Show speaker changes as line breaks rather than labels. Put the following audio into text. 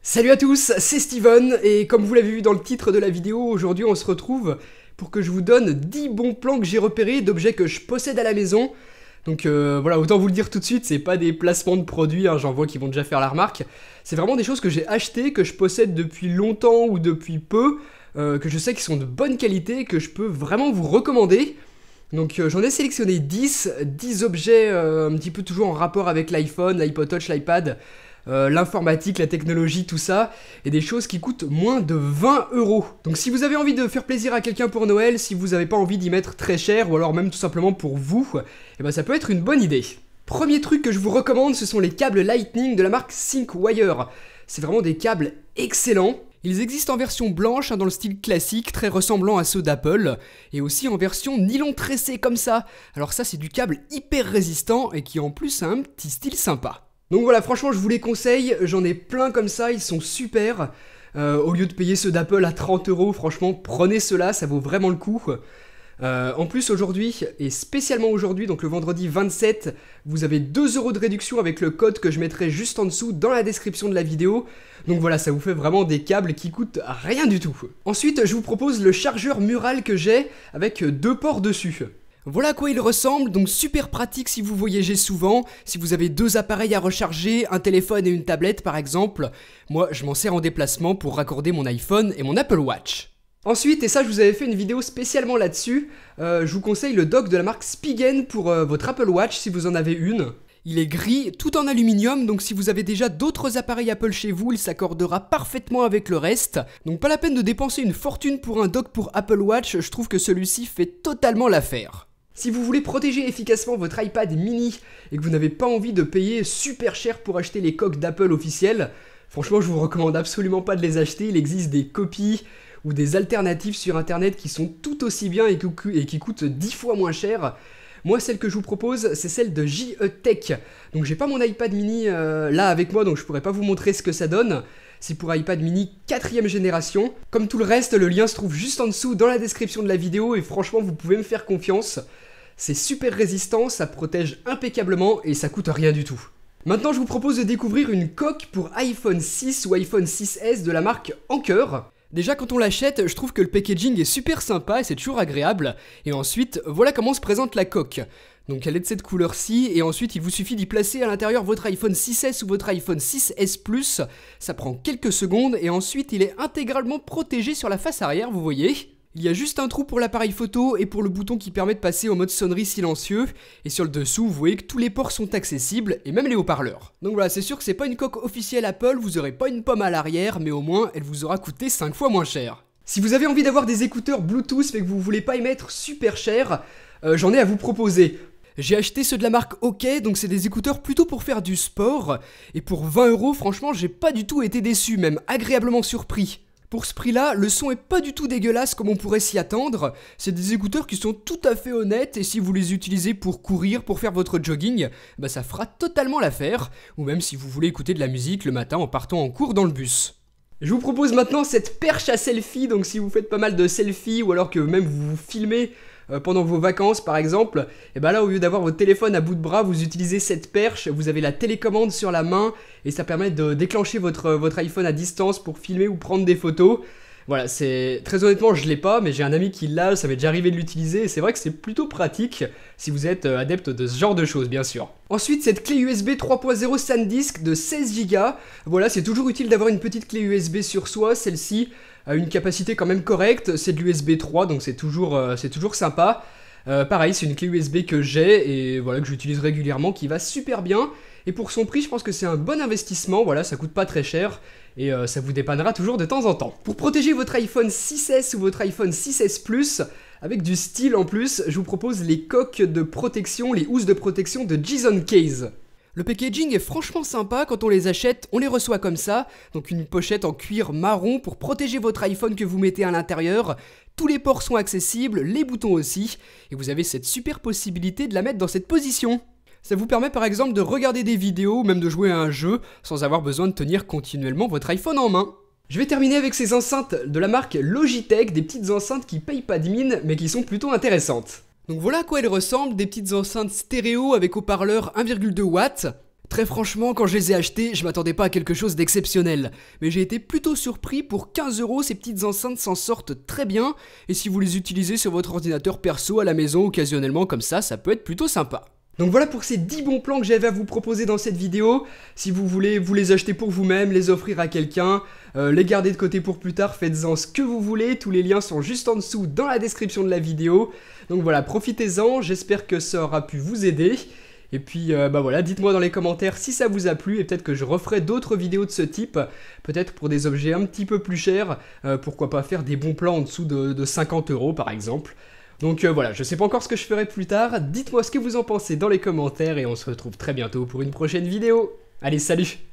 Salut à tous, c'est Steven, et comme vous l'avez vu dans le titre de la vidéo, aujourd'hui on se retrouve pour que je vous donne 10 bons plans que j'ai repérés d'objets que je possède à la maison. Donc voilà, autant vous le dire tout de suite, c'est pas des placements de produits, hein, j'en vois qui vont déjà faire la remarque. C'est vraiment des choses que j'ai achetées, que je possède depuis longtemps ou depuis peu, que je sais qu'ils sont de bonne qualité, que je peux vraiment vous recommander. Donc j'en ai sélectionné 10 objets un petit peu toujours en rapport avec l'iPhone, l'iPod Touch, l'iPad, l'informatique, la technologie, tout ça, et des choses qui coûtent moins de 20 €. Donc si vous avez envie de faire plaisir à quelqu'un pour Noël, si vous n'avez pas envie d'y mettre très cher, ou alors même tout simplement pour vous, et ben ça peut être une bonne idée. Premier truc que je vous recommande, ce sont les câbles Lightning de la marque ThinkWire. C'est vraiment des câbles excellents. Ils existent en version blanche, dans le style classique, très ressemblant à ceux d'Apple, et aussi en version nylon tressé comme ça. Alors ça c'est du câble hyper résistant et qui en plus a un petit style sympa. Donc voilà, franchement je vous les conseille, j'en ai plein comme ça, ils sont super. Au lieu de payer ceux d'Apple à 30 €, franchement prenez ceux-là, ça vaut vraiment le coup. En plus aujourd'hui, et spécialement aujourd'hui, donc le vendredi 27, vous avez 2 € de réduction avec le code que je mettrai juste en dessous dans la description de la vidéo. Donc voilà, ça vous fait vraiment des câbles qui coûtent rien du tout. Ensuite, je vous propose le chargeur mural que j'ai avec 2 ports dessus. Voilà à quoi il ressemble, donc super pratique si vous voyagez souvent, si vous avez 2 appareils à recharger, un téléphone et une tablette par exemple. Moi, je m'en sers en déplacement pour raccorder mon iPhone et mon Apple Watch. Ensuite, et ça je vous avais fait une vidéo spécialement là-dessus, je vous conseille le dock de la marque Spigen pour votre Apple Watch si vous en avez une. Il est gris, tout en aluminium, donc si vous avez déjà d'autres appareils Apple chez vous, il s'accordera parfaitement avec le reste. Donc pas la peine de dépenser une fortune pour un dock pour Apple Watch, je trouve que celui-ci fait totalement l'affaire. Si vous voulez protéger efficacement votre iPad mini et que vous n'avez pas envie de payer super cher pour acheter les coques d'Apple officielles, franchement je vous recommande absolument pas de les acheter, il existe des copies ou des alternatives sur internet qui sont tout aussi bien et qui coûtent 10 fois moins cher. Moi celle que je vous propose c'est celle de JE Tech. Donc j'ai pas mon iPad mini là avec moi donc je pourrais pas vous montrer ce que ça donne. C'est pour iPad mini 4ème génération. Comme tout le reste, le lien se trouve juste en dessous dans la description de la vidéo et franchement vous pouvez me faire confiance. C'est super résistant, ça protège impeccablement et ça coûte rien du tout. Maintenant je vous propose de découvrir une coque pour iPhone 6 ou iPhone 6S de la marque Anker. Déjà quand on l'achète, je trouve que le packaging est super sympa et c'est toujours agréable. Et ensuite, voilà comment se présente la coque. Donc elle est de cette couleur-ci, et ensuite il vous suffit d'y placer à l'intérieur votre iPhone 6S ou votre iPhone 6S Plus. Ça prend quelques secondes, et ensuite il est intégralement protégé sur la face arrière, vous voyez. Il y a juste un trou pour l'appareil photo et pour le bouton qui permet de passer en mode sonnerie silencieux. Et sur le dessous, vous voyez que tous les ports sont accessibles, et même les haut-parleurs. Donc voilà, c'est sûr que c'est pas une coque officielle Apple, vous aurez pas une pomme à l'arrière, mais au moins elle vous aura coûté 5 fois moins cher. Si vous avez envie d'avoir des écouteurs Bluetooth mais que vous voulez pas y mettre super cher, j'en ai à vous proposer. J'ai acheté ceux de la marque OK, donc c'est des écouteurs plutôt pour faire du sport. Et pour 20 €, franchement, j'ai pas du tout été déçu, même agréablement surpris. Pour ce prix-là, le son est pas du tout dégueulasse comme on pourrait s'y attendre. C'est des écouteurs qui sont tout à fait honnêtes et si vous les utilisez pour courir, pour faire votre jogging, bah ça fera totalement l'affaire. Ou même si vous voulez écouter de la musique le matin en partant en cours dans le bus. Je vous propose maintenant cette perche à selfie, donc si vous faites pas mal de selfies ou alors que même vous vous filmez pendant vos vacances par exemple, et ben là au lieu d'avoir votre téléphone à bout de bras, vous utilisez cette perche, vous avez la télécommande sur la main et ça permet de déclencher votre iPhone à distance pour filmer ou prendre des photos. Voilà, c'est très honnêtement je l'ai pas mais j'ai un ami qui l'a, ça m'est déjà arrivé de l'utiliser et c'est vrai que c'est plutôt pratique si vous êtes adepte de ce genre de choses bien sûr. Ensuite cette clé USB 3.0 SanDisk de 16 Go, voilà c'est toujours utile d'avoir une petite clé USB sur soi, celle-ci a une capacité quand même correcte, c'est de l'USB 3 donc c'est toujours sympa. Pareil c'est une clé USB que j'ai et voilà que j'utilise régulièrement qui va super bien. Et pour son prix, je pense que c'est un bon investissement, voilà, ça coûte pas très cher et ça vous dépannera toujours de temps en temps. Pour protéger votre iPhone 6S ou votre iPhone 6S Plus, avec du style en plus, je vous propose les coques de protection, les housses de protection de Jason Case. Le packaging est franchement sympa, quand on les achète, on les reçoit comme ça, donc une pochette en cuir marron pour protéger votre iPhone que vous mettez à l'intérieur. Tous les ports sont accessibles, les boutons aussi, et vous avez cette super possibilité de la mettre dans cette position. Ça vous permet par exemple de regarder des vidéos ou même de jouer à un jeu sans avoir besoin de tenir continuellement votre iPhone en main. Je vais terminer avec ces enceintes de la marque Logitech, des petites enceintes qui payent pas de mine mais qui sont plutôt intéressantes. Donc voilà à quoi elles ressemblent, des petites enceintes stéréo avec haut-parleur 1,2 watts. Très franchement, quand je les ai achetés, je m'attendais pas à quelque chose d'exceptionnel. Mais j'ai été plutôt surpris, pour 15 €, ces petites enceintes s'en sortent très bien. Et si vous les utilisez sur votre ordinateur perso à la maison occasionnellement comme ça peut être plutôt sympa. Donc voilà pour ces 10 bons plans que j'avais à vous proposer dans cette vidéo. Si vous voulez vous les acheter pour vous-même, les offrir à quelqu'un, les garder de côté pour plus tard, faites-en ce que vous voulez. Tous les liens sont juste en dessous dans la description de la vidéo. Donc voilà, profitez-en, j'espère que ça aura pu vous aider. Et puis voilà, dites-moi dans les commentaires si ça vous a plu et peut-être que je referai d'autres vidéos de ce type, peut-être pour des objets un petit peu plus chers, pourquoi pas faire des bons plans en dessous de 50 € par exemple. Donc voilà, je sais pas encore ce que je ferai plus tard, dites-moi ce que vous en pensez dans les commentaires et on se retrouve très bientôt pour une prochaine vidéo. Allez, salut!